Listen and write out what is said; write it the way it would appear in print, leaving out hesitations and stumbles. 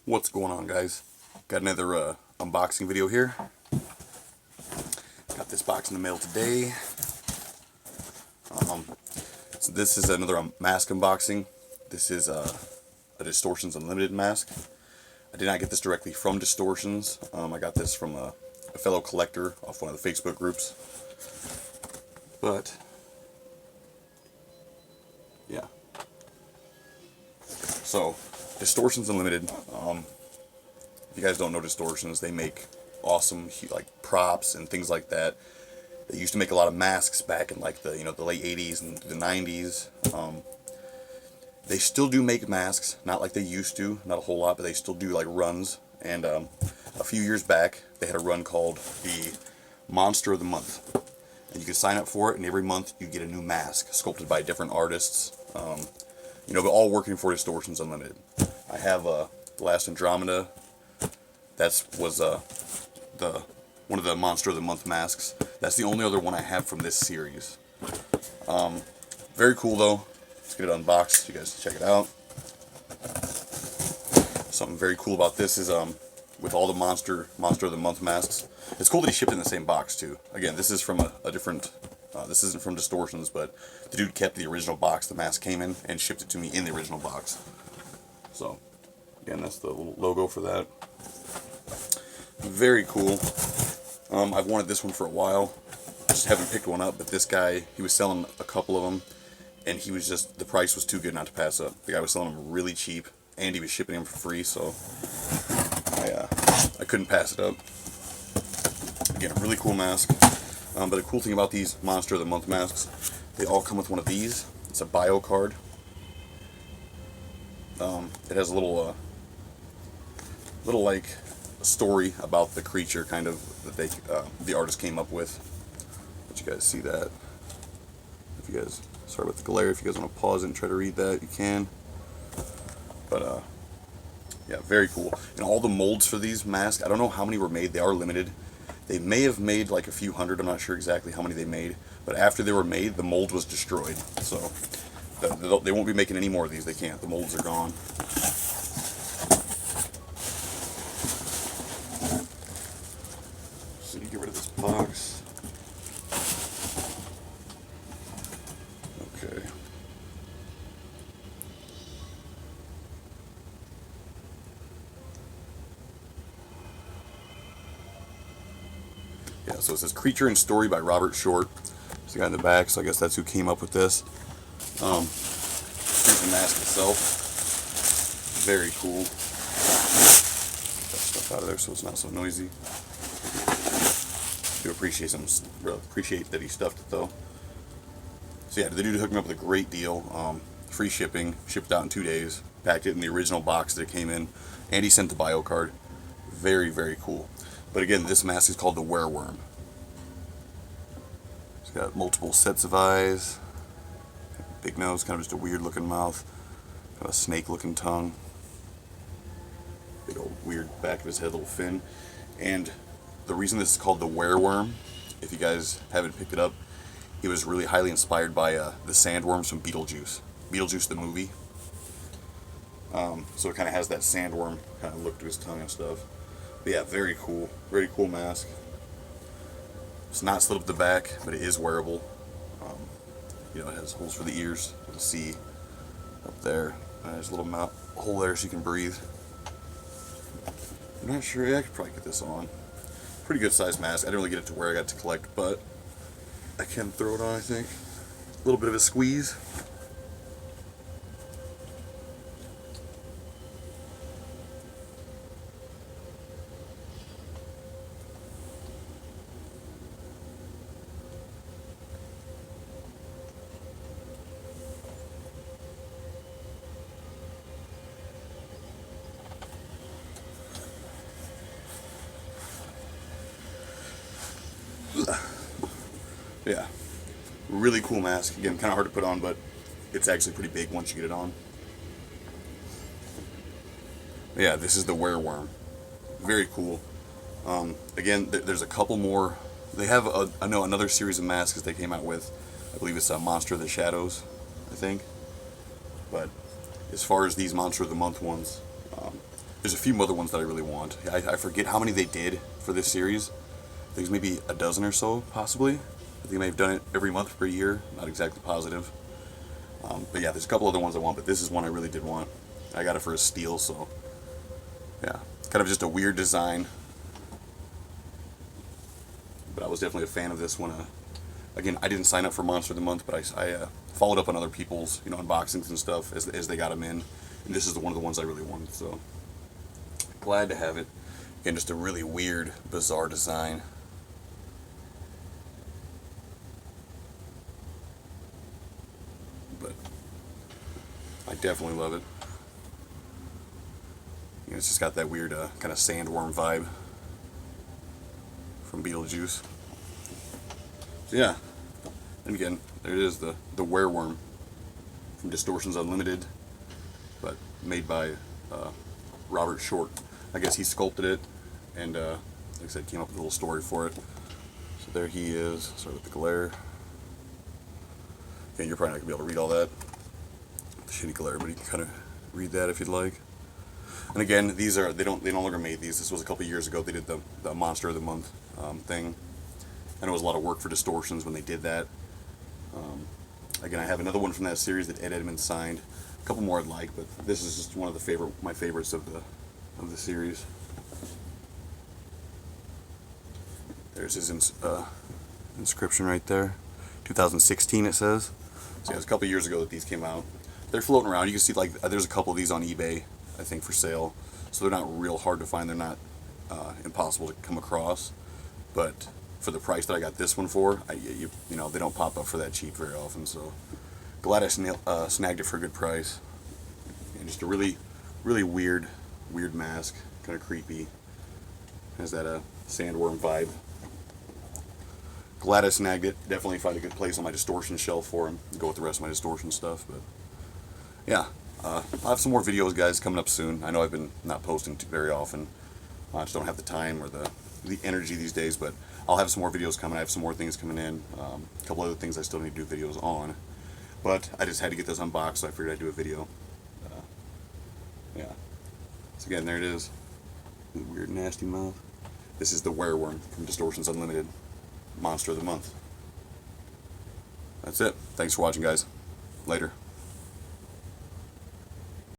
What's going on, guys? Got another unboxing video here. Got this box in the mail today. So this is another mask unboxing. This is a Distortions Unlimited mask. I did not get this directly from Distortions. I got this from a fellow collector off one of the Facebook groups. But yeah. So Distortions Unlimited. If you guys don't know Distortions, they make awesome like props and things like that. They used to make a lot of masks back in like the the late 80s and the 90s. They still do make masks, not like they used to, not a whole lot, but they still do like runs. And a few years back, they had a run called the Monster of the Month, and you could sign up for it, and every month you get a new mask sculpted by different artists. But all working for Distortions Unlimited. I have The Last Andromeda. That was one of the Monster of the Month masks. That's the only other one I have from this series. Very cool though. Let's get it unboxed so you guys can check it out. Something very cool about this is with all the Monster of the Month masks. It's cool that he shipped in the same box too. Again, this is from a different. This isn't from Distortions, but the dude kept the original box the mask came in and shipped it to me in the original box. So, again, that's the little logo for that. Very cool. I've wanted this one for a while. Just haven't picked one up, but this guy, he was selling a couple of them, and he was just, the price was too good not to pass up. The guy was selling them really cheap, and he was shipping them for free, so I couldn't pass it up. Again, a really cool mask. But the cool thing about these Monster of the Month masks, they all come with one of these. It's a bio card. It has a little like story about the creature, kind of, that the artist came up with. Let you guys see that. If you guys, sorry about the glare. If you guys want to pause it and try to read that, you can. But yeah, very cool. And all the molds for these masks, I don't know how many were made. They are limited. They may have made like a few hundred, I'm not sure exactly how many they made, but after they were made, the mold was destroyed. So they won't be making any more of these. They can't. The molds are gone. So you get rid of this box. Okay. Yeah, so it says Creature and Story by Robert Short. There's the guy in the back, so I guess that's who came up with this. Here's the mask itself. Very cool. Got stuff out of there so it's not so noisy. I do appreciate that he stuffed it though. So yeah, the dude hooked me up with a great deal. Free shipping, shipped out in 2 days. Packed it in the original box that it came in, and he sent the bio card. Very, very cool. But again, this mask is called the Wereworm. It's got multiple sets of eyes, big nose, kind of just a weird looking mouth, kind of a snake looking tongue, big old weird back of his head, little fin. And the reason this is called the Wereworm, if you guys haven't picked it up, he was really highly inspired by the sandworms from Beetlejuice the movie. So it kind of has that sandworm kind of look to his tongue and stuff. But yeah, very cool mask. It's not slit up the back, but it is wearable. It has holes for the ears. You can see up there. There's a little hole there so you can breathe. I'm not sure. Yeah, I could probably get this on. Pretty good sized mask. I didn't really get it to wear. I got to collect, but I can throw it on, I think. A little bit of a squeeze. Yeah, really cool mask. Again, kind of hard to put on, but it's actually pretty big once you get it on. But yeah, this is the Wereworm. Very cool. Again, there's a couple more. They have I know another series of masks they came out with. I believe it's Monster of the Shadows, I think. But as far as these Monster of the Month ones, there's There's a few other ones that I really want. I forget how many they did for this series. I think it's maybe a dozen or so, possibly. I think they may have done it every month for a year. Not exactly positive. But yeah, there's a couple other ones I want, but this is one I really did want. I got it for a steal, so yeah. Kind of just a weird design. But I was definitely a fan of this one. Again, I didn't sign up for Monster of the Month, but I followed up on other people's, unboxings and stuff as they got them in. And this is one of the ones I really wanted, so glad to have it. Again, just a really weird, bizarre design. But I definitely love it. It's just got that weird kind of sandworm vibe from Beetlejuice. So yeah, and again, there it is, the wereworm from Distortions Unlimited, but made by Robert Short. I guess he sculpted it, and like I said, came up with a little story for it. So there he is. Sorry with the glare. Again, you're probably not gonna be able to read all that. The shitty glare, but you can kind of read that if you'd like. And again, these are they no longer made these. This was a couple years ago. They did the Monster of the Month thing. I know it was a lot of work for Distortions when they did that. Again, I have another one from that series that Ed Edmonds signed. A couple more I'd like, but this is just one of my favorites of the series. There's his inscription right there. 2016 it says. So yeah, it was a couple years ago that these came out. They're floating around. You can see there's a couple of these on eBay, I think, for sale. So they're not real hard to find. They're not impossible to come across. But for the price that I got this one for, they don't pop up for that cheap very often. So glad I snagged it for a good price. And just a really, really weird mask, kind of creepy. Has that sandworm vibe. Glad I snagged it. Definitely find a good place on my Distortion shelf for him. Go with the rest of my Distortion stuff. But yeah, I'll have some more videos, guys, coming up soon. I know I've been not posting very often. I just don't have the time or the energy these days, but I'll have some more videos coming. I have some more things coming in. A couple other things I still need to do videos on. But I just had to get this unboxed, so I figured I'd do a video. Yeah. So again, there it is. Weird, nasty mouth. This is the wereworm from Distortions Unlimited. Monster of the Month. That's it. Thanks for watching, guys. Later.